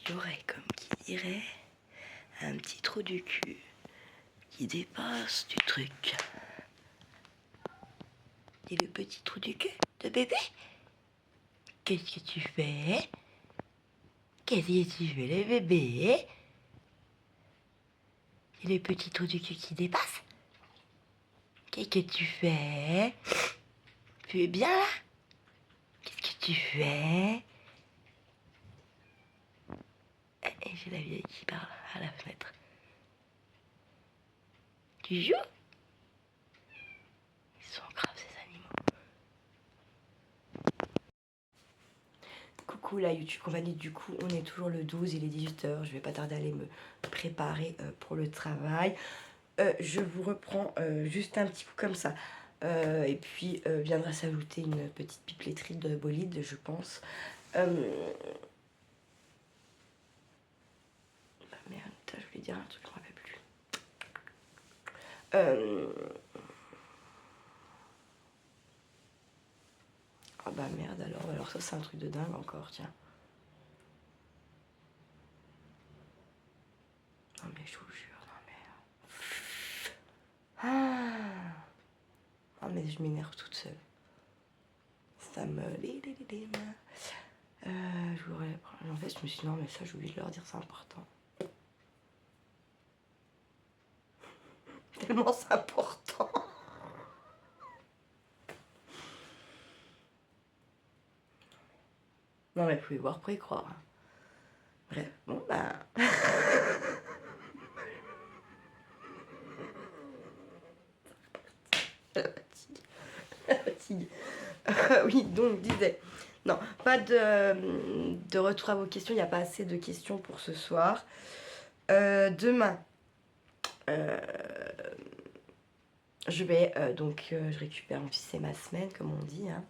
l'oreille, comme qui dirait, un petit trou du cul qui dépasse du truc. Et le petit trou du cul de bébé? Qu'est-ce que tu fais? Qu'est-ce que tu fais, le bébé? Et le petit trou du cul qui dépasse? Qu'est-ce que tu fais? Tu es bien là? Qu'est-ce que tu fais? Et j'ai la vieille qui parle à la fenêtre. Tu joues? Ils sont graves ces animaux. Coucou la YouTube compagnie, du coup on est toujours le 12, il est 18h, je vais pas tarder à aller me préparer pour le travail. Je vous reprends juste un petit coup comme ça. Et puis viendra s'ajouter une petite pipeleterie de bolide, je pense. Merde, je voulais dire un truc, je me rappelle plus. Ah bah merde alors ça c'est un truc de dingue encore, tiens. Non mais je vous jure, non mais... Ah mais je m'énerve toute seule. Ça me... je voudrais... En fait je me suis dit non mais ça j'ai oublié de leur dire, c'est important. Tellement c'est important. Non mais vous pouvez voir pour y croire. Bref, bon bah... La fatigue. La fatigue. Oui, donc je disais... Non, pas de retour à vos questions, il n'y a pas assez de questions pour ce soir. Demain, je vais je récupère mon fils, c'est ma semaine comme on dit. Hein.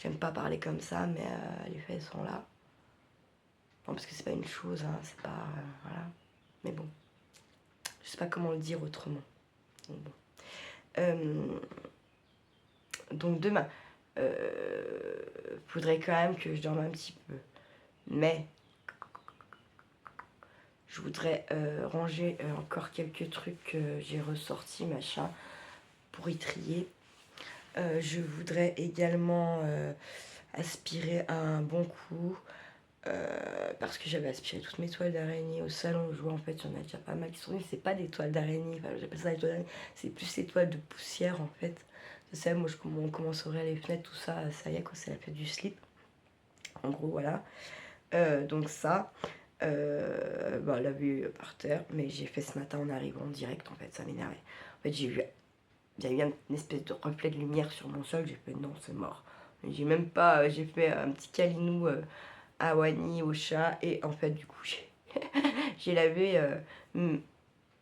J'aime pas parler comme ça, mais les faits sont là. Non, parce que c'est pas une chose, hein, c'est pas... voilà. Mais bon, je sais pas comment le dire autrement. Donc, bon. Donc demain, faudrait quand même que je dorme un petit peu. Mais je voudrais ranger encore quelques trucs que j'ai ressortis, machin, pour y trier. Je voudrais également aspirer un bon coup. Parce que j'avais aspiré toutes mes toiles d'araignée au salon où je vois, en fait, il y en a déjà pas mal qui sont venues. C'est pas des toiles d'araignée, enfin, j'appelle ça des toiles d'araignée, c'est plus des toiles de poussière en fait. Tu sais, moi on commence à ouvrir les fenêtres, tout ça, ça y est quoi, c'est la fête du slip. En gros, voilà. Donc ça, bah, l'a vu par terre, mais j'ai fait ce matin en arrivant en direct, en fait, ça m'énervait. En fait, il y a eu une espèce de reflet de lumière sur mon sol, j'ai fait non, c'est mort. J'ai même pas, j'ai fait un petit câlinou à Wani, au chat, et en fait, du coup, j'ai lavé,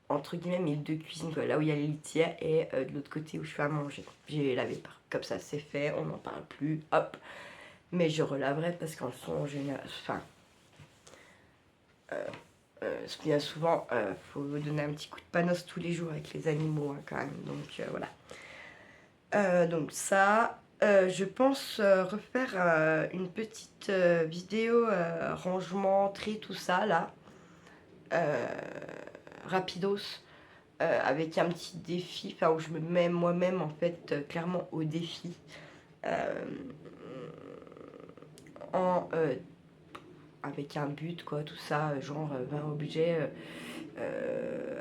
entre guillemets, mes deux cuisines, quoi, là où il y a les litières, et de l'autre côté où je fais à manger. J'ai lavé par, comme ça, c'est fait, on n'en parle plus, hop. Mais je relaverai parce qu'en son en général, enfin, bien souvent, faut donner un petit coup de panos tous les jours avec les animaux, hein, quand même, donc voilà. Donc ça... je pense refaire une petite vidéo rangement, tri, tout ça là, rapidos, avec un petit défi, enfin où je me mets moi-même en fait clairement au défi, en avec un but quoi, tout ça, genre 20 objets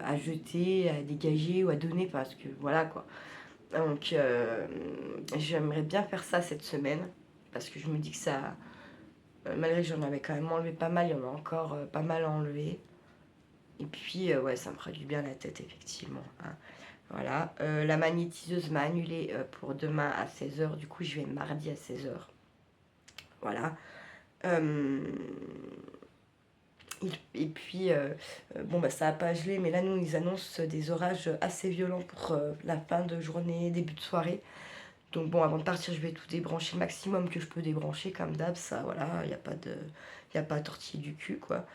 à jeter, à dégager ou à donner, parce que voilà quoi. Donc j'aimerais bien faire ça cette semaine, parce que je me dis que ça, malgré que j'en avais quand même enlevé pas mal, il y en a encore pas mal à enlever. Et puis ouais, ça me fera du bien à la tête effectivement. Hein. Voilà, la magnétiseuse m'a annulé pour demain à 16h, du coup je vais mardi à 16h. Voilà. Et puis, bon bah ça a pas gelé, mais là nous ils annoncent des orages assez violents pour la fin de journée, début de soirée. Donc bon, avant de partir, je vais tout débrancher, le maximum que je peux débrancher, comme d'hab, ça, voilà, il n'y a pas de... Il a pas à tortiller du cul, quoi.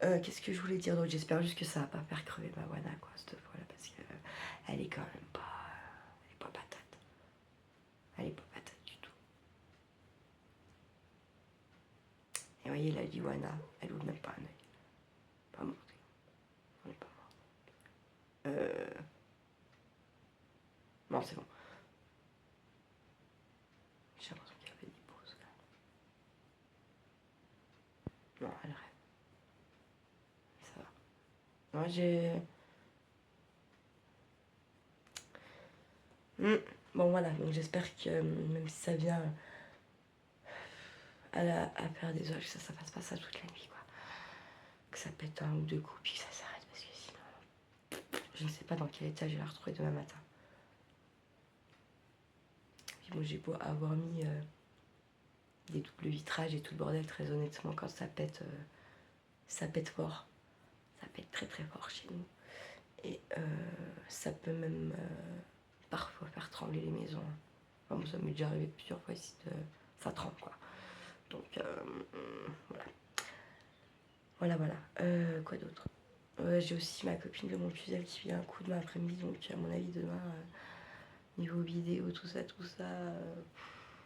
Qu'est-ce que je voulais dire d'autre? J'espère juste que ça va pas faire crever ma Wana, quoi, cette fois-là, parce que elle est quand même pas... Elle est pas patate. Elle est pas patate du tout. voyez, la Liwana, elle ouvre même pas un œil. Pas monté. On est pas mort. Non, c'est bon. J'ai l'impression qu'il y avait des pauses là. Non, elle rêve. Ça va. Moi, j'ai... Bon, voilà. Donc, j'espère que même si ça vient à faire des oeufs, ça fasse pas ça toute la nuit, quoi. Que ça pète un ou deux coups, puis que ça s'arrête, parce que sinon... Je ne sais pas dans quel état je vais la retrouver demain matin. Puis bon, j'ai beau avoir mis des doubles vitrages et tout le bordel, très honnêtement, quand ça pète fort. Ça pète très très fort chez nous. Et ça peut même parfois faire trembler les maisons. Enfin, bon, ça m'est déjà arrivé plusieurs fois ici, ça tremble, quoi. Donc voilà. Voilà. Quoi d'autre? J'ai aussi ma copine de mon puzzle qui vient un coup demain après-midi, donc à mon avis demain, niveau vidéo, tout ça,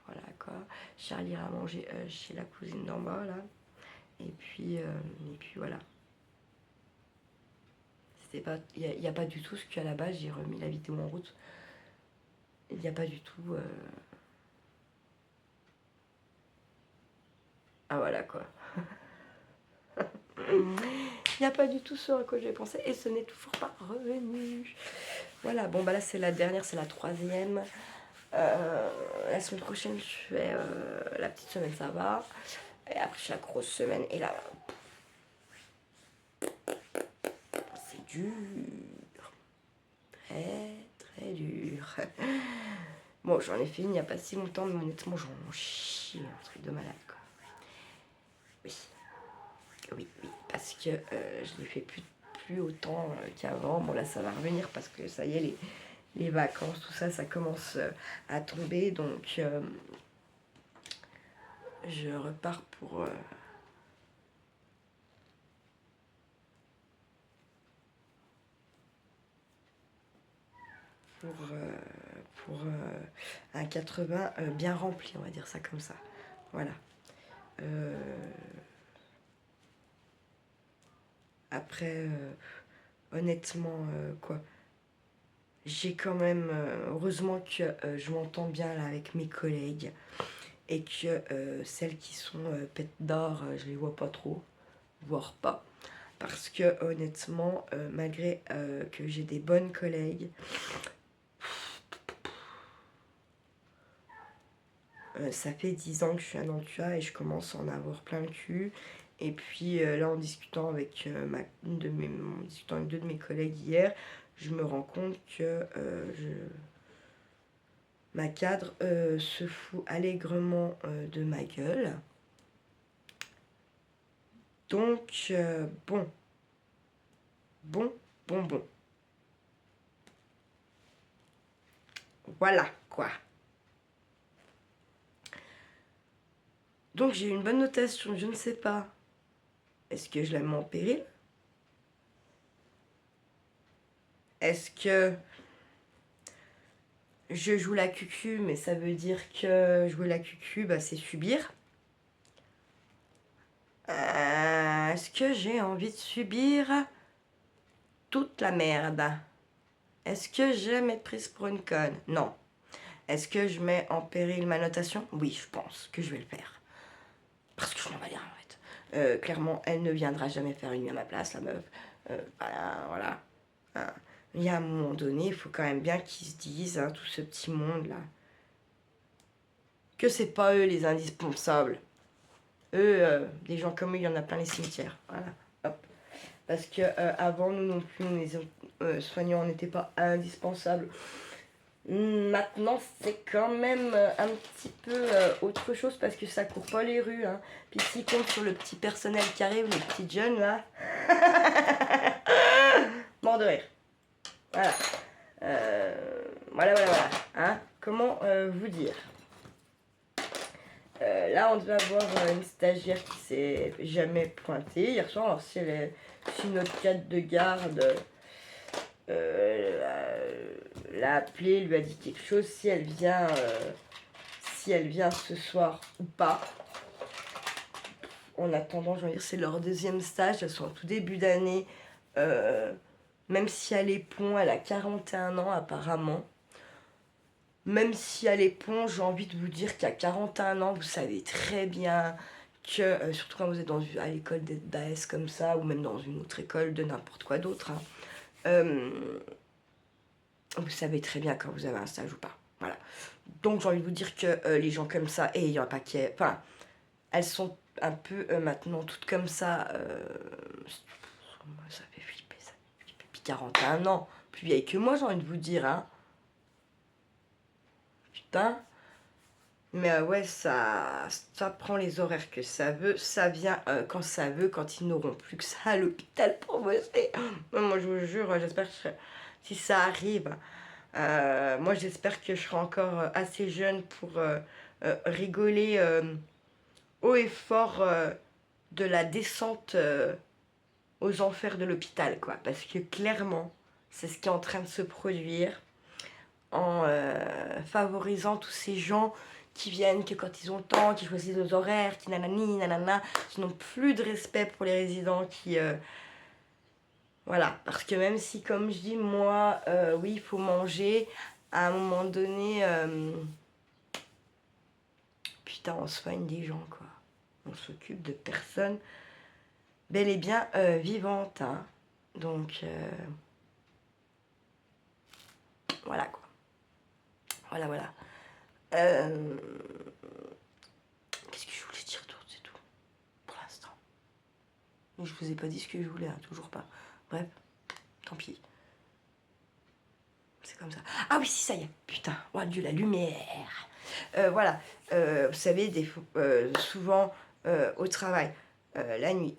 voilà quoi. Charlie ira manger chez la cousine d'en bas là. Et puis voilà. Il n'y a pas du tout ce qu'à la base j'ai remis la vidéo en route. Il n'y a pas du tout. Ah voilà quoi. Il n'y a pas du tout ce à quoi j'ai pensé et ce n'est toujours pas revenu. Voilà, bon bah là c'est la dernière, c'est la troisième. La semaine prochaine je fais la petite semaine, ça va. Et après je fais la grosse semaine et là c'est dur. Très très dur. Bon, j'en ai fait une il n'y a pas si longtemps, mais honnêtement j'en chie, un truc de malade quoi. Oui, parce que je ne fais plus autant qu'avant. Bon là ça va revenir parce que ça y est, les vacances, tout ça, ça commence à tomber. Donc je repars pour... un 80 bien rempli, on va dire ça comme ça. Voilà. Après, honnêtement, quoi, j'ai quand même, heureusement que je m'entends bien là avec mes collègues et que celles qui sont pètes d'or, je les vois pas trop, voire pas. Parce que honnêtement, malgré que j'ai des bonnes collègues, ça fait 10 ans que je suis à Nantua et je commence à en avoir plein le cul. Et puis là, en discutant avec discutant avec deux de mes collègues hier, je me rends compte que ma cadre se fout allègrement de ma gueule. Donc, bon. Voilà, quoi. Donc, j'ai eu une bonne notation, je ne sais pas. Est-ce que je la mets en péril? Est-ce que je joue la cucu, mais ça veut dire que jouer la cucu, bah, c'est subir? Est-ce que j'ai envie de subir toute la merde? Est-ce que je vais m'être prise pour une conne? Non. Est-ce que je mets en péril ma notation? Oui, je pense que je vais le faire. Parce que je m'en bats les reins, en fait. Clairement, elle ne viendra jamais faire une nuit à ma place, la meuf. Voilà. Hein. Il y a un moment donné, il faut quand même bien qu'ils se disent, hein, tout ce petit monde-là, que c'est pas eux les indispensables. Eux, des gens comme eux, il y en a plein les cimetières. Voilà. Hop. Parce que avant, nous non plus, les soignants, on n'était pas indispensables. Maintenant, c'est quand même un petit peu autre chose parce que ça court pas les rues. Hein. Puis s'ils comptent sur le petit personnel qui arrive, les petits jeunes là, mort de rire. Voilà. Voilà. Hein. Comment vous dire? Là, on devait avoir une stagiaire qui s'est jamais pointée hier soir. Alors, si notre cadre de garde l'a appelée, lui a dit quelque chose, si elle vient ce soir ou pas. en attendant, je veux dire, c'est leur deuxième stage, elles sont en tout début d'année. Même si elle est pont, elle a 41 ans apparemment. Même si elle est pont, j'ai envie de vous dire qu'à 41 ans, vous savez très bien que, surtout quand vous êtes à l'école d'AS comme ça, ou même dans une autre école de n'importe quoi d'autre, hein, vous savez très bien quand vous avez un stage ou pas. Voilà. Donc j'ai envie de vous dire que les gens comme ça, et il y en a pas qui... Enfin, elles sont un peu maintenant toutes comme ça. Ça fait flipper, ça fait flipper. Puis 41 ans, plus vieille que moi, j'ai envie de vous dire, hein. Putain. Mais ouais, ça prend les horaires que ça veut, ça vient quand ça veut, quand ils n'auront plus que ça à l'hôpital pour bosser. Moi, je vous jure, j'espère que si ça arrive, moi, j'espère que je serai encore assez jeune pour rigoler haut et fort de la descente aux enfers de l'hôpital, quoi. Parce que clairement, c'est ce qui est en train de se produire en favorisant tous ces gens qui viennent que quand ils ont le temps, qui choisissent nos horaires, qui nanani, nanana, qui n'ont plus de respect pour les résidents, qui... voilà, parce que même si, comme je dis, moi, oui, il faut manger, à un moment donné, putain, on soigne des gens, quoi. On s'occupe de personnes bel et bien vivantes, hein. Donc, voilà, quoi. Voilà, voilà. Qu'est-ce que je voulais dire d'autre, c'est tout, pour l'instant. Je vous ai pas dit ce que je voulais, hein, toujours pas. Bref, tant pis. C'est comme ça. Ah oui, si, ça y est. Putain, oh Dieu, la lumière. Voilà, vous savez, souvent au travail, la nuit,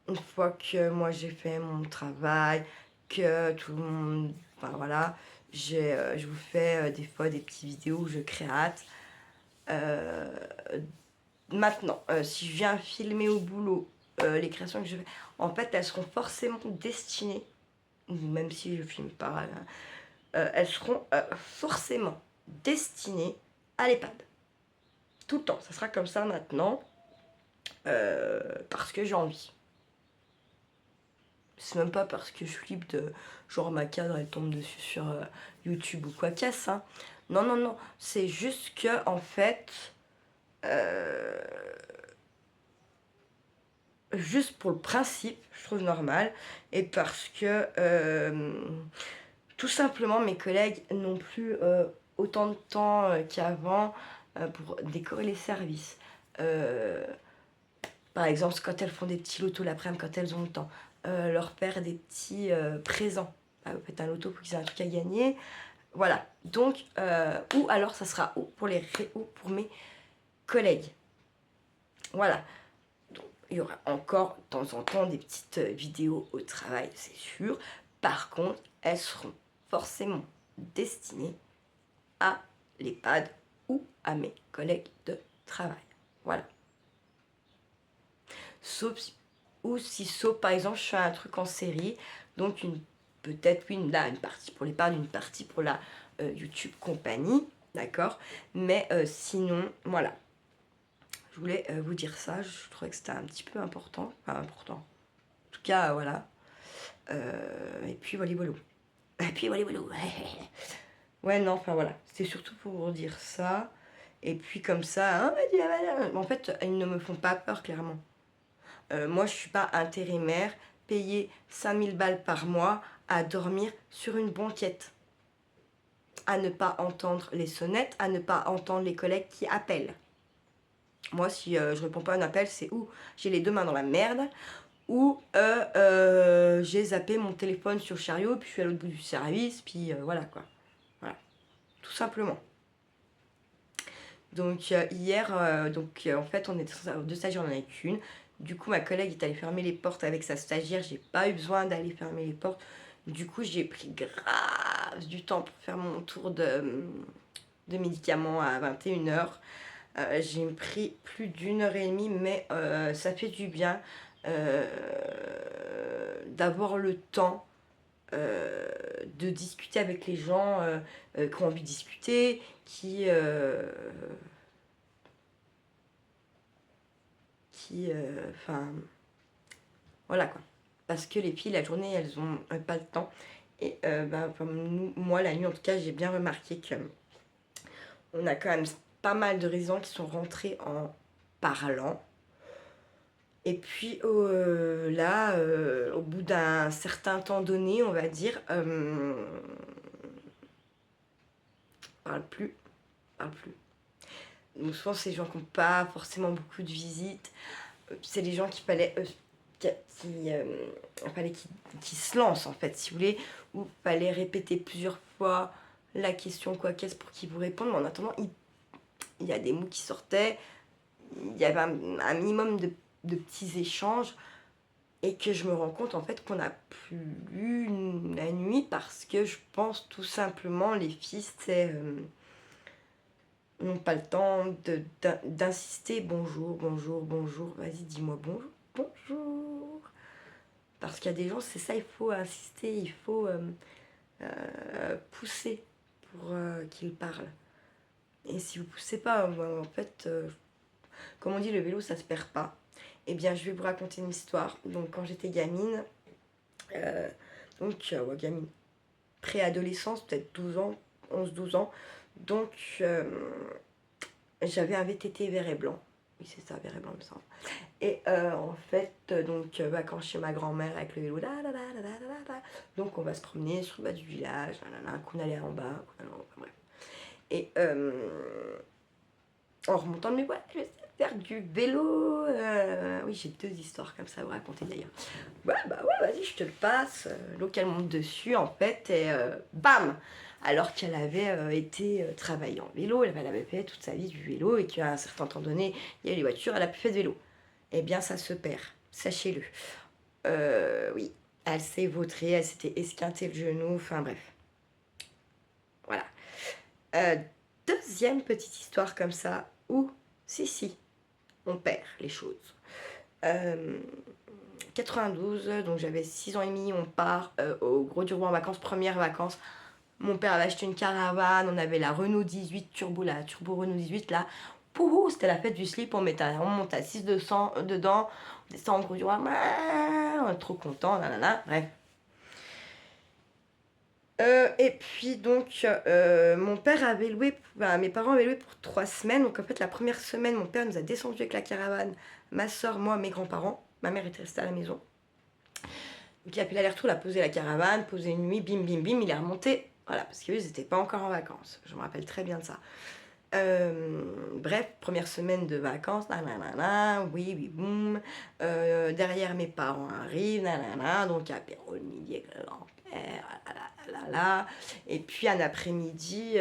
une fois que moi j'ai fait mon travail, que tout le monde... Enfin voilà, je vous fais des fois des petites vidéos où je créate. Maintenant, si je viens filmer au boulot les créations que je fais, en fait, elles seront forcément destinées, même si je filme pas, elles seront forcément destinées à l'EHPAD. Tout le temps, ça sera comme ça maintenant, parce que j'ai envie. C'est même pas parce que je flippe de genre ma cadre elle tombe dessus sur YouTube ou quoi qu'est-ce, hein. Non, non, non, c'est juste que en fait, euh, juste pour le principe, je trouve normal, et parce que tout simplement mes collègues n'ont plus autant de temps qu'avant pour décorer les services. Par exemple, quand elles font des petits lotos l'après-midi, quand elles ont le temps, leur faire des petits présents. Vous faites un loto pour qu'ils aient un truc à gagner. Voilà. Donc, ou alors ça sera ou pour mes collègues. Voilà. Donc, il y aura encore de temps en temps des petites vidéos au travail, c'est sûr. Par contre, elles seront forcément destinées à l'EHPAD ou à mes collègues de travail. Voilà. Sauf sauf par exemple je fais un truc en série, donc peut-être oui, là une partie pour l'EHPAD, une partie pour la YouTube compagnie, d'accord, mais sinon voilà, je voulais vous dire ça, je trouvais que c'était un petit peu important, enfin important, en tout cas voilà, et puis voilà, voilà. Et puis voilà, voilà. Ouais, non, enfin voilà, c'était surtout pour vous dire ça, et puis comme ça, hein, en fait ils ne me font pas peur clairement. Moi, je ne suis pas intérimaire, payer 5000 balles par mois à dormir sur une banquette, à ne pas entendre les sonnettes, à ne pas entendre les collègues qui appellent. Moi, si je réponds pas à un appel, c'est ou j'ai les deux mains dans la merde, ou j'ai zappé mon téléphone sur le chariot, puis je suis à l'autre bout du service, puis voilà quoi. Voilà, tout simplement. Donc hier, en fait, on était deux stagiaires, on en avait qu'une. Du coup, ma collègue est allée fermer les portes avec sa stagiaire. J'ai pas eu besoin d'aller fermer les portes. Du coup, j'ai pris grave du temps pour faire mon tour de médicaments à 21h. J'ai pris plus d'1 h 30, mais ça fait du bien d'avoir le temps de discuter avec les gens qui ont envie de discuter, puis, enfin, voilà quoi. Parce que les filles, la journée, elles ont pas le temps. Et moi, la nuit, en tout cas, j'ai bien remarqué que on a quand même pas mal de résidents qui sont rentrés en parlant. Et puis là, au bout d'un certain temps donné, on va dire, parle plus, parle plus. Donc souvent, c'est des gens qui n'ont pas forcément beaucoup de visites. C'est des gens qui fallait, fallait qui se lancent, en fait, si vous voulez, ou fallait répéter plusieurs fois la question quoi qu'est-ce pour qu'ils vous répondent. Mais en attendant, il y a des mots qui sortaient, il y avait un minimum de petits échanges. Et que je me rends compte en fait qu'on n'a plus eu la nuit parce que je pense tout simplement les filles n'ont pas le temps d'insister bonjour, bonjour, bonjour, vas-y dis-moi bonjour, bonjour. Parce qu'il y a des gens, c'est ça, il faut insister, il faut pousser pour qu'ils parlent. Et si vous poussez pas, en fait, comme on dit, le vélo ça se perd pas. Eh bien, je vais vous raconter une histoire. Donc, quand j'étais gamine, ouais, gamine, préadolescence, peut-être 12 ans, 11-12 ans. Donc, j'avais un VTT vert et blanc. Oui, c'est ça, vert et blanc, il me semble. Et en fait, donc, vacances chez ma grand-mère avec le vélo. Donc, on va se promener sur le bas du village, qu'on allait en bas, qu'on allait en bas, bref. Et en remontant de mes voies, je sais faire du vélo. Oui, j'ai 2 histoires comme ça à vous raconter d'ailleurs. Ouais, bah ouais, vas-y, je te le passe. L'eau qu'elle monte dessus, en fait, et bam! Alors qu'elle avait été travailler en vélo, elle avait fait toute sa vie du vélo et qu'à un certain temps donné, il y a les voitures, elle a plus fait de vélo. Eh bien, ça se perd, sachez-le. Oui, elle s'est vautrée, elle s'était esquintée le genou, enfin bref. Voilà. Deuxième petite histoire comme ça, où, si, on perd les choses. 92, donc j'avais 6 ans et demi, on part au Gros du Roi en vacances, premières vacances. Mon père avait acheté une caravane, on avait la Renault 18 Turbo, la Turbo Renault 18 là. Pouhou, c'était la fête du slip, on monte à 600 dedans, on descend au Gros du Roi, on est trop content, nanana, bref. Et puis donc, mon père avait loué, mes parents avaient loué pour 3 semaines. Donc en fait, la première semaine, mon père nous a descendu avec la caravane, ma soeur, moi, mes grands-parents. Ma mère était restée à la maison. Donc il a fait l'aller-retour, il a posé la caravane, posé une nuit, bim bim bim, il est remonté. Voilà, parce qu'eux, ils n'étaient pas encore en vacances. Je me rappelle très bien de ça. Bref, première semaine de vacances, nanana, oui, oui, boum. Derrière, mes parents arrivent, nanana, donc apéro le midi avec le grand-père, là. Et puis un après-midi,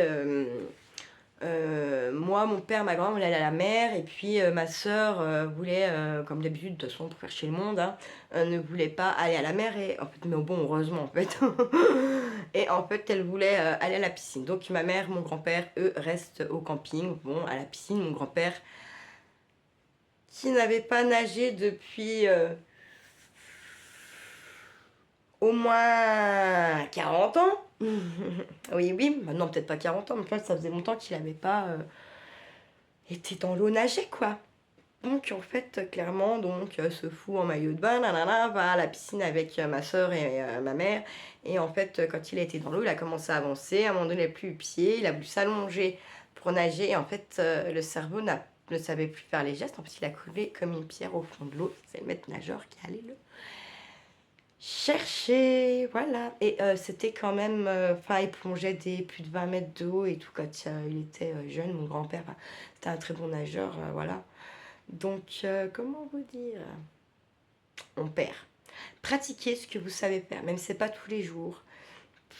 moi, mon père, ma grand-mère voulaient aller à la mer, et puis ma soeur voulait, comme d'habitude, de toute façon, pour faire chez le monde, hein, ne voulait pas aller à la mer, et en fait, mais bon, heureusement, en fait. Et en fait, elle voulait aller à la piscine. Donc, ma mère, mon grand-père, eux, restent au camping, bon, à la piscine. Mon grand-père, qui n'avait pas nagé depuis au moins 40 ans. Oui, oui, maintenant peut-être pas 40 ans, mais ça faisait longtemps qu'il n'avait pas été dans l'eau nager, quoi. Donc en fait, clairement, donc se fout en maillot de bain, nanana, va à la piscine avec ma soeur et ma mère. Et en fait, quand il a été dans l'eau, il a commencé à avancer. À un moment donné, il n'a plus eu pied, il a voulu s'allonger pour nager. Et en fait, le cerveau ne savait plus faire les gestes. En fait, il a coulé comme une pierre au fond de l'eau. C'est le maître nageur qui allait le chercher. Voilà. Et c'était quand même. Enfin, il plongeait des plus de 20 mètres de haut et tout quand il était jeune, mon grand-père. Enfin, c'était un très bon nageur, voilà. Donc, comment vous dire? On perd. Pratiquez ce que vous savez faire, même si ce n'est pas tous les jours.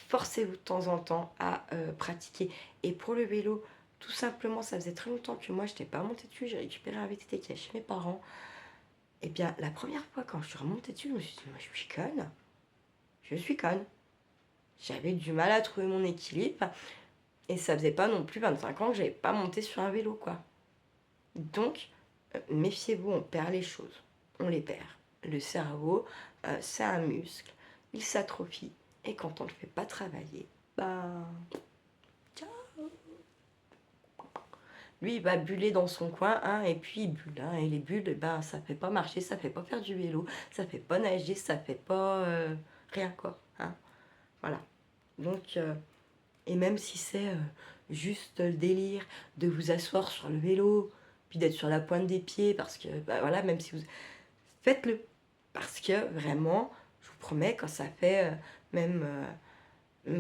Forcez-vous de temps en temps à pratiquer. Et pour le vélo, tout simplement, ça faisait très longtemps que moi, je n'étais pas montée dessus. J'ai récupéré un VTT qui est chez mes parents. Et bien, la première fois, quand je suis remontée dessus, je me suis dit, moi, je suis conne. Je suis conne. J'avais du mal à trouver mon équilibre. Et ça faisait pas non plus 25 ans que j'avais pas monté sur un vélo, quoi. Donc, méfiez-vous, on perd les choses. On les perd. Le cerveau, c'est un muscle. Il s'atrophie. Et quand on ne le fait pas travailler, bah... Ciao. Lui, il va buller dans son coin, hein, et puis il bulle, hein, et les bulles, eh ben, ça fait pas marcher, ça fait pas faire du vélo, ça fait pas nager, ça fait pas rien, quoi, hein, voilà. Donc, et même si c'est juste le délire de vous asseoir sur le vélo, puis d'être sur la pointe des pieds, parce que, bah voilà, même si vous... Faites-le, parce que vraiment, je vous promets, quand ça fait même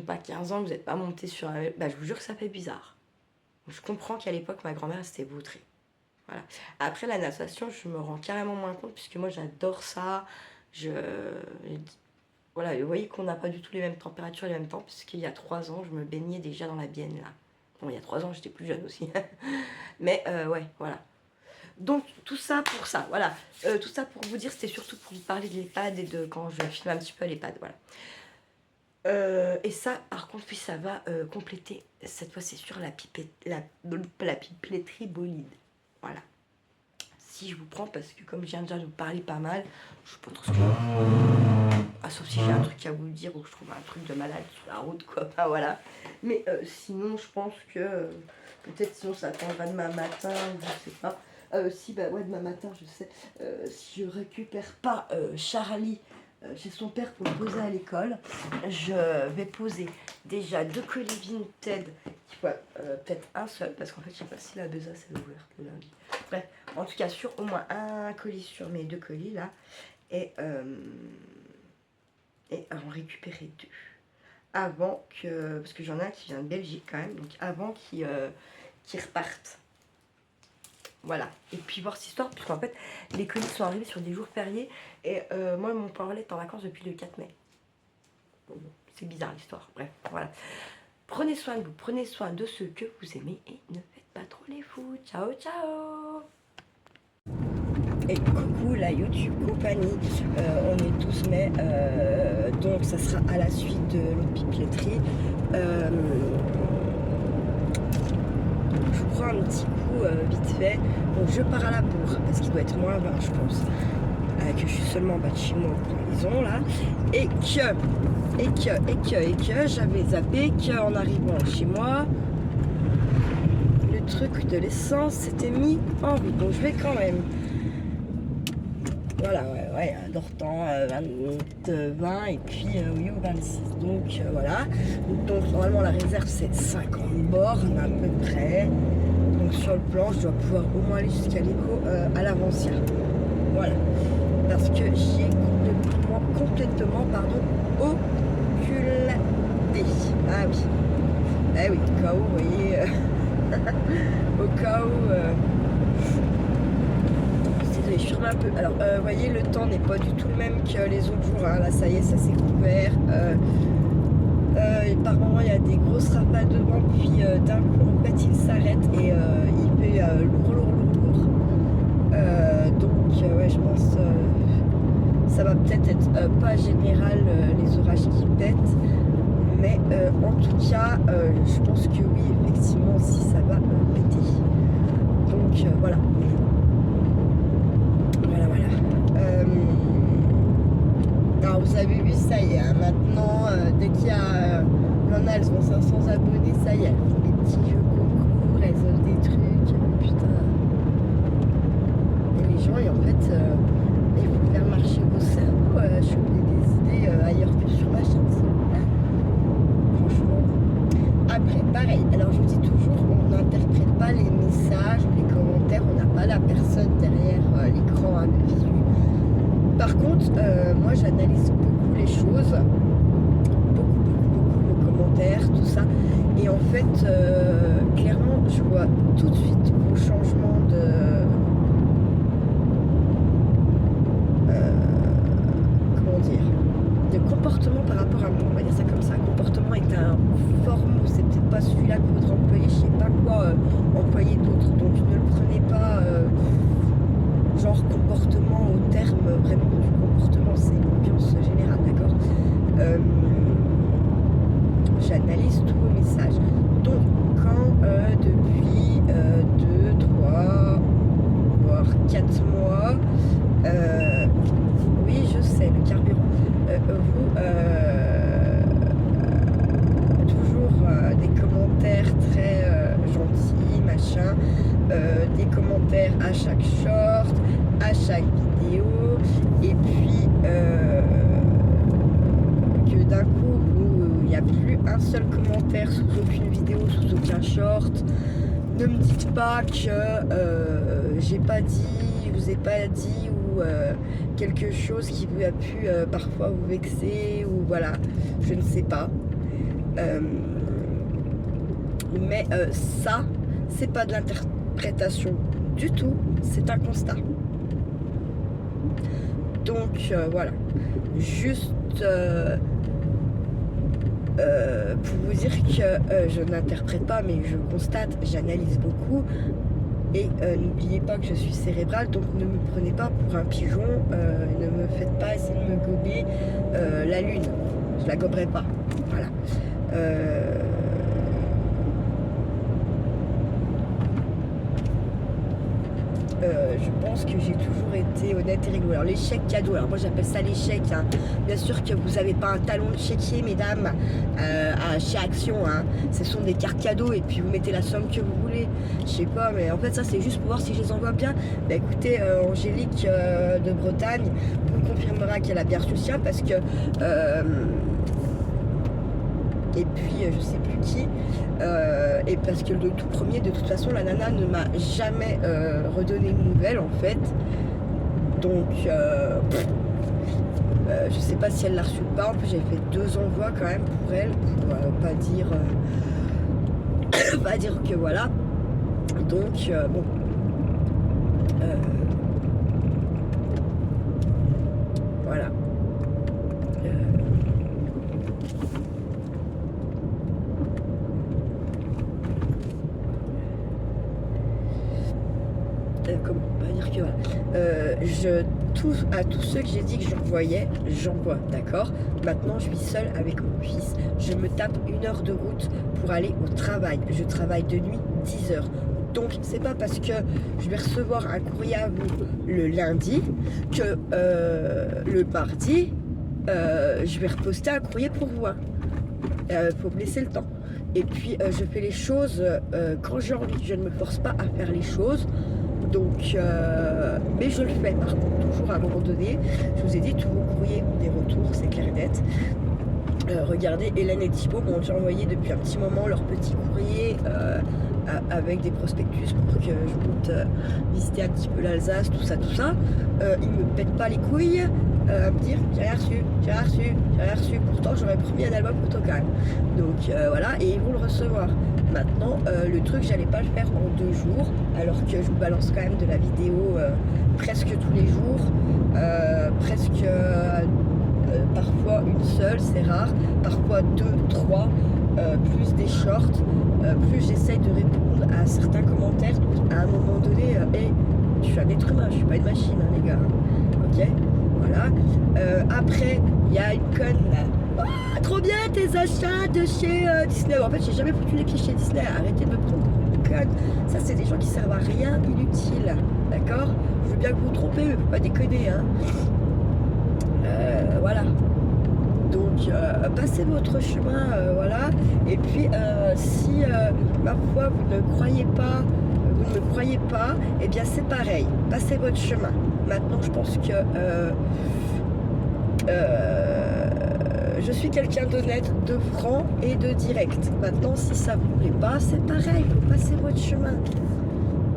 pas 15 ans que vous n'êtes pas monté sur un vélo, bah, je vous jure que ça fait bizarre. Je comprends qu'à l'époque, ma grand-mère, s'était vautrée. Voilà. Après, la natation, je me rends carrément moins compte, puisque moi, j'adore ça. Voilà, vous voyez qu'on n'a pas du tout les mêmes températures, les mêmes temps, puisqu'il y a 3 ans, je me baignais déjà dans la Bienne, là. Bon, il y a 3 ans, j'étais plus jeune aussi. Mais, ouais, voilà. Donc, tout ça pour ça, voilà. Tout ça pour vous dire, c'était surtout pour vous parler de l'EHPAD et de quand je filme un petit peu l'EHPAD, voilà. Et ça, par contre, puis ça va compléter. Cette fois, c'est sur la pipetterie bolide. Voilà. Si je vous prends, parce que comme je viens déjà de vous parler pas mal, je sais pas trop ce que... Ah, sauf si j'ai un truc à vous dire ou que je trouve un truc de malade sur la route, quoi. Enfin, voilà. Mais sinon, je pense que... peut-être sinon, ça attendra demain matin, je sais pas. Si, bah ouais, demain matin, je sais. Si je récupère pas Charlie chez son père pour le poser à l'école, je vais poser déjà 2 colis Vinted, peut-être un seul, parce qu'en fait je sais pas si la besace est ouverte le lundi. Bref, en tout cas sur au moins un colis sur mes 2 colis là, et en récupérer 2. Avant que, parce que j'en ai un qui vient de Belgique quand même, donc avant qu'ils repartent. Voilà, et puis voir cette histoire, puisqu'en fait, les colis sont arrivés sur des jours fériés, et moi, mon parent est en vacances depuis le 4 mai. Bon, c'est bizarre l'histoire, bref, voilà. Prenez soin de vous, prenez soin de ceux que vous aimez, et ne faites pas trop les fous. Ciao, ciao. Et coucou la YouTube compagnie, on est 12 mai, donc ça sera à la suite de l'autre pipetterie. Je vous prends un petit coup vite fait. Donc je pars à la bourre parce qu'il doit être moins 20 je pense. Que je suis seulement en bas de chez moi en prison là. Et que j'avais zappé qu'en arrivant chez moi, le truc de l'essence s'était mis en route. Donc je vais quand même. Voilà, ouais, Dortan 20 et puis oui, 26. Donc voilà. Donc normalement la réserve c'est 50 bornes à peu près. Donc sur le plan, je dois pouvoir au moins aller jusqu'à l'écho à l'avancière. Voilà. Parce que j'y ai complètement occulté. Ah oui. Eh oui, au cas où, vous voyez. Au cas où. Désolée, je ferme un peu. Alors, vous voyez, le temps n'est pas du tout le même que les autres jours. Hein. Là, ça y est, ça s'est couvert. Et par moments, il y a des grosses rafales de vent, puis d'un coup, en fait, il s'arrête et il fait lourd. Donc, ouais, je pense ça va peut-être être pas général les orages qui pètent, mais en tout cas, je pense que oui, effectivement, si ça va péter. Donc, voilà. Alors vous avez vu, ça y est, hein, maintenant, dès qu'il y a... elles ont 500 abonnés, ça y est, elles font des petits jeux concours, elles offrent des trucs, putain. Et les gens, et en fait, il faut faire marcher vos cerveaux, choper des idées ailleurs que sur ma chaîne, s'il vous plaît. Franchement. Après, pareil, alors je vous dis toujours, on n'interprète pas les messages, les commentaires, on n'a pas la personne derrière l'écran à le visu. Par contre, moi j'analyse beaucoup les choses, beaucoup les commentaires, tout ça. Et en fait, clairement, je vois tout de suite vos changements de comportement par rapport à moi. On va dire ça comme ça. Comportement est un fort mot, c'est peut-être pas celui-là que votre employé, je sais pas quoi employer d'autres. Donc ne le prenez pas genre comportement au terme vraiment du comportement, c'est l'ambiance générale, d'accord. J'analyse tous vos messages. Donc quand depuis des commentaires à chaque short, à chaque vidéo, et puis que d'un coup il n'y a plus un seul commentaire sous aucune vidéo, sous aucun short. Ne me dites pas que j'ai pas dit, je vous ai pas dit, ou quelque chose qui vous a pu parfois vous vexer, ou voilà, je ne sais pas. Mais ça, c'est pas de l'interprétation du tout, c'est un constat. Donc voilà, juste pour vous dire que je n'interprète pas, mais je constate, j'analyse beaucoup. Et n'oubliez pas que je suis cérébrale, donc ne me prenez pas pour un pigeon, ne me faites pas essayer de me gober la lune, je la goberai pas, voilà. Je pense que j'ai toujours été honnête et rigolo. Alors l'échec cadeau, alors moi j'appelle ça l'échec, hein. Bien sûr que vous n'avez pas un talon de chéquier, mesdames, chez Action, hein. Ce sont des cartes cadeaux et puis vous mettez la somme que vous voulez. Je sais pas, mais en fait ça c'est juste pour voir si je les envoie bien. Bah écoutez, Angélique de Bretagne vous confirmera qu'elle a bien reçu le sien, parce que et puis je sais plus qui, et parce que le tout premier, de toute façon la nana ne m'a jamais redonné de nouvelles en fait, donc je sais pas si elle l'a reçu ou pas. En plus j'ai fait 2 envois quand même pour elle, pour pas dire pas dire que voilà, donc bon, voilà. Comment on va dire que voilà. À tous ceux que j'ai dit que j'envoyais, j'envoie, d'accord. Maintenant je vis seule avec mon fils, je me tape 1 heure de route pour aller au travail, je travaille de nuit 10 heures. Donc c'est pas parce que je vais recevoir un courrier à vous le lundi que le mardi je vais reposter un courrier pour vous, hein. Faut me laisser le temps. Et puis je fais les choses quand j'ai envie, je ne me force pas à faire les choses. Donc, mais je le fais par contre toujours à un moment donné. Je vous ai dit, tous vos courriers ont des retours, c'est clair et net. Regardez, Hélène et Thibaut m'ont déjà envoyé depuis un petit moment leur petit courrier avec des prospectus pour que je monte visiter un petit peu l'Alsace, tout ça, tout ça. Ils me pètent pas les couilles à me dire j'ai rien reçu, j'ai rien reçu, j'ai rien reçu. Pourtant j'aurais promis un album photo quand même. Donc voilà, et ils vont le recevoir. Maintenant, le truc, j'allais pas le faire en 2 jours, alors que je vous balance quand même de la vidéo presque tous les jours, presque parfois une seule, c'est rare, parfois 2, 3, plus des shorts, plus j'essaye de répondre à certains commentaires. Donc à un moment donné, je suis un être humain, je suis pas une machine, hein, les gars. Ok, voilà. Après, il y a une conne là. Oh, trop bien tes achats de chez Disney. En fait, j'ai jamais foutu les pieds chez Disney. Arrêtez de me prendre pour une conne. Ça, c'est des gens qui servent à rien, inutiles. D'accord? Je veux bien que vous vous trompez, mais faut pas déconner, hein. Voilà. Donc, passez votre chemin, voilà. Et puis, si ma foi, vous ne me croyez pas, eh bien, c'est pareil. Passez votre chemin. Maintenant, je pense que je suis quelqu'un d'honnête, de franc et de direct. Maintenant, si ça vous plaît pas, c'est pareil, vous passez votre chemin.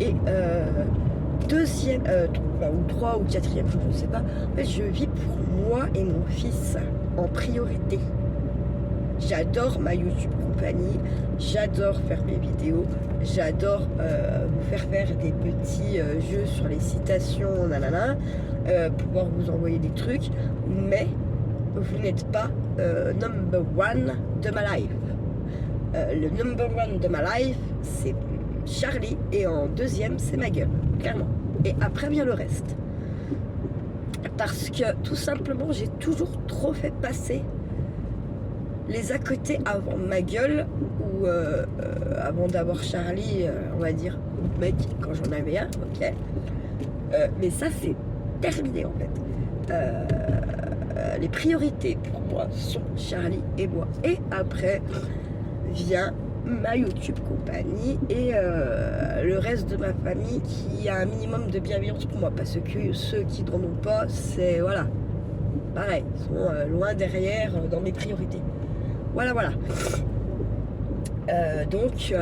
Et deuxième, ou 3 ou 4e jour, je ne sais pas. En fait, je vis pour moi et mon fils en priorité. J'adore ma YouTube compagnie, j'adore faire mes vidéos, j'adore vous faire des petits jeux sur les citations, nanana, pouvoir vous envoyer des trucs, mais vous n'êtes pas number one de ma life. Le number one de ma life, c'est Charlie, et en 2e, c'est ma gueule, clairement. Et après vient le reste. Parce que tout simplement, j'ai toujours trop fait passer les à côté avant ma gueule, ou avant d'avoir Charlie, on va dire, mec, quand j'en avais un, ok. Mais ça, c'est terminé en fait. Les priorités pour moi sont Charlie et moi. Et après vient ma YouTube compagnie et le reste de ma famille qui a un minimum de bienveillance pour moi, parce que ceux qui n'en ont pas, c'est voilà, pareil, sont loin derrière dans mes priorités. Voilà. Donc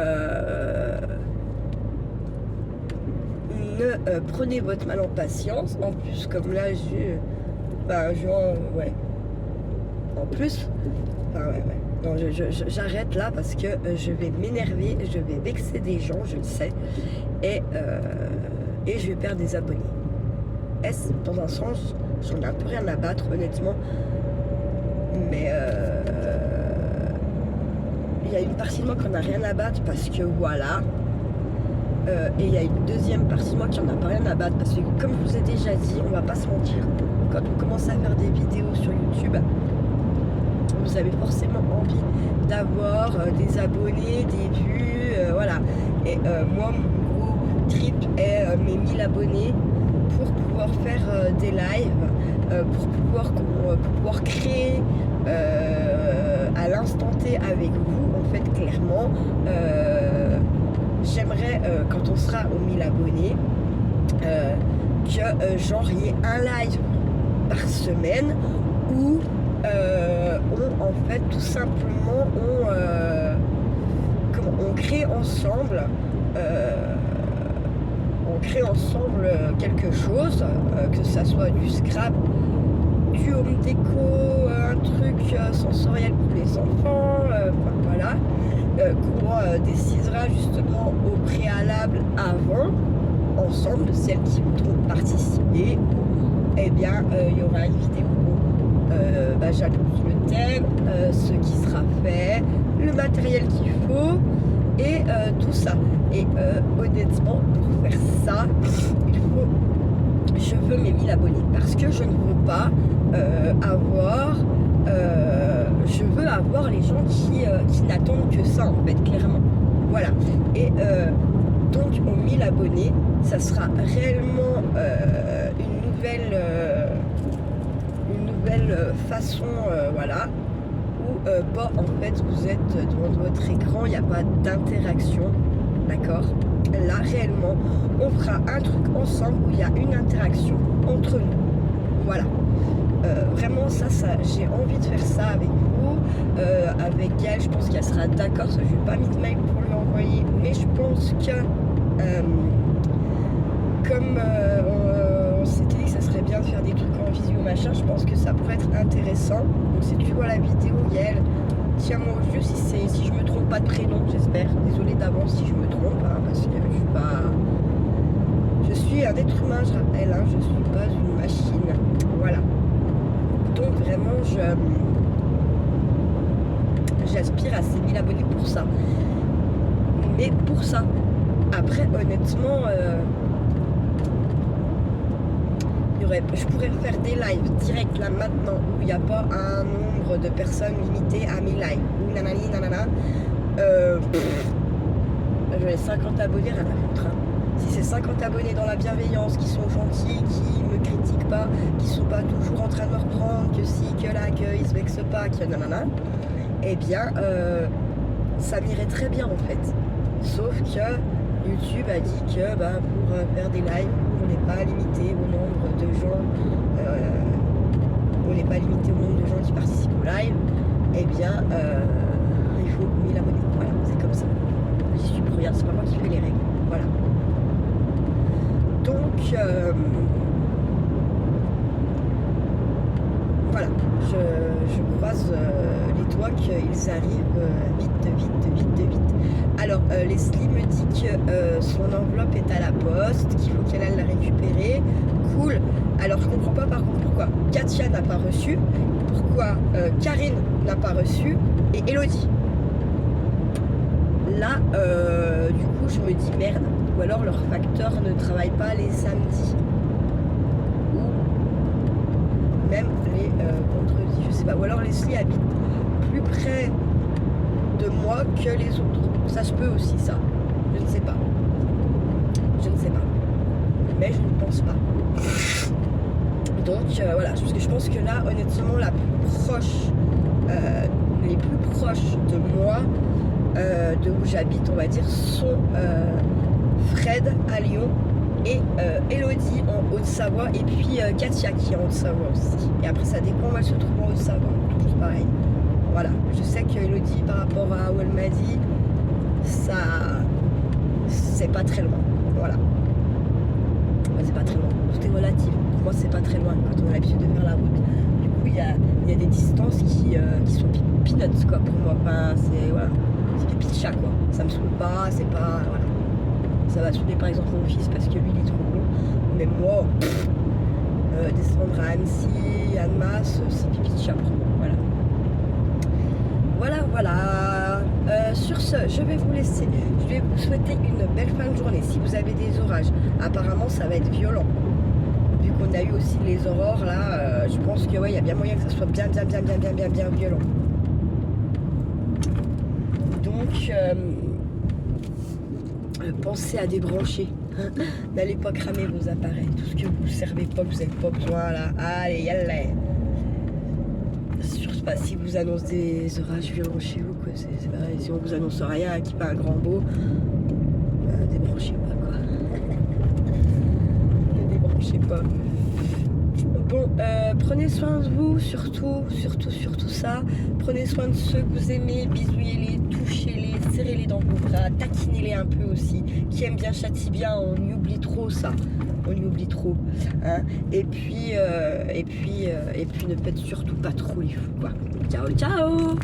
ne prenez votre mal en patience. En plus, comme là ouais. En plus, ouais. Non, j'arrête là parce que je vais m'énerver, je vais vexer des gens, je le sais, et je vais perdre des abonnés. Est-ce dans un sens, j'en ai un peu rien à battre, honnêtement, mais il y a une partie de moi qui en a rien à battre parce que voilà, et il y a une deuxième partie de moi qui en a pas rien à battre parce que, comme je vous ai déjà dit, on va pas se mentir, quand on commence à faire des vidéos sur YouTube, vous avez forcément envie d'avoir des abonnés, des vues, voilà. Et moi, mon gros trip est mes 1000 abonnés pour pouvoir faire des lives, pour pouvoir créer à l'instant T avec vous, en fait, clairement. J'aimerais, quand on sera aux 1000 abonnés, que genre il y ait un live par semaine où en fait tout simplement on crée ensemble quelque chose, que ça soit du scrap, du home déco, un truc sensoriel pour les enfants, voilà, qu'on décidera justement au préalable avant, ensemble, celles qui voudront participer, eh bien il y aura une vidéo. J'annonce le thème, ce qui sera fait, le matériel qu'il faut et tout ça. Et honnêtement, pour faire ça, je veux mes 1000 abonnés parce que je ne veux pas je veux avoir les gens qui n'attendent que ça, en fait, clairement. Voilà. Et donc aux 1000 abonnés, ça sera réellement une nouvelle façon, voilà, où en fait vous êtes devant votre écran, il n'y a pas d'interaction, d'accord. Là réellement on fera un truc ensemble où il y a une interaction entre nous, voilà. Vraiment ça j'ai envie de faire ça avec vous, avec Gaëlle. Je pense qu'elle sera d'accord, je vais pas mis de mail pour lui envoyer, mais je pense que comme on s'était dit que ça serait bien de faire des trucs en visio machin, je pense que ça pourrait être intéressant. Donc si tu vois la vidéo, Yael, tiens-moi au jeu si je me trompe pas de prénom, j'espère. Désolée d'avance si je me trompe, hein, parce que je suis un être humain, je rappelle, hein, je suis pas une machine. Voilà. Donc vraiment j'aspire à ces 1000 abonnés pour ça. Mais pour ça. Après honnêtement je pourrais faire des lives directs là maintenant où il n'y a pas un nombre de personnes limité à mes lives. Ou nanani nanana. J'aurais 50 abonnés, rien à foutre. Hein. Si c'est 50 abonnés dans la bienveillance, qui sont gentils, qui me critiquent pas, qui sont pas toujours en train de me reprendre, que si, que là, qu'ils se vexent pas, que nanana, eh bien, ça m'irait très bien en fait. Sauf que YouTube a dit que pour faire des lives, on n'est pas limité au nombre de gens, qui participent au live, eh bien il faut 1000 abonnés. Voilà, c'est comme ça. J'y suis pour rien, c'est pas moi qui fais les règles. Voilà. Donc voilà, je croise les doigts qu'ils arrivent vite. Alors Leslie me dit que son enveloppe est à la poste, qu'il faut qu'elle aille la récupérer. Cool. Alors je comprends pas par contre pourquoi Katia n'a pas reçu, pourquoi Karine n'a pas reçu et Elodie. Là du coup je me dis merde, ou alors leur facteur ne travaille pas les samedis ou même les vendredis, je sais pas, ou alors Leslie habite plus près de moi que les autres. Ça se peut aussi, ça. Je ne sais pas. Mais je ne pense pas. Donc voilà, parce que je pense que là, honnêtement, les plus proches de moi, de où j'habite, on va dire, sont Fred à Lyon et Elodie en Haute-Savoie, et puis Katia qui est en Haute-Savoie aussi. Et après ça dépend où elle se trouve en Haute-Savoie, toujours pareil. Voilà, je sais que Elodie, par rapport à où elle m'a dit, ça, c'est pas très loin. Voilà. C'est pas très loin. Tout est relatif. Pour moi, c'est pas très loin quand on a l'habitude de faire la route. Du coup, il y a des distances qui sont peanuts quoi pour moi. Enfin, c'est voilà, c'est pipi de chat quoi. Ça me saoule pas, c'est pas voilà. Ça va saouler par exemple mon fils parce que lui il est trop long. Mais moi, descendre à Annecy, Annemasse, c'est pipi de chat pour moi. Voilà. Voilà. Sur ce, je vais vous laisser. Je vais vous souhaiter une belle fin de journée. Si vous avez des orages, apparemment ça va être violent. Vu qu'on a eu aussi les aurores là, je pense que ouais, il y a bien moyen que ça soit bien violent. Donc pensez à débrancher. N'allez pas cramer vos appareils. Tout ce que vous ne servez pas, que vous n'avez pas besoin là. Allez. Si vous annonce des orages violents chez vous, quoi, c'est pareil. Si on vous annonce rien, qui pas un grand beau, débranchez pas quoi. Ne débranchez pas. Bon, prenez soin de vous, surtout ça. Prenez soin de ceux que vous aimez, bisouillez-les, touchez-les, serrez-les dans vos bras, taquinez-les un peu aussi. Qui aime bien châtie bien, on y oublie trop ça. On y oublie trop. Hein. Et puis ne faites surtout pas trop les fous, quoi. Ciao.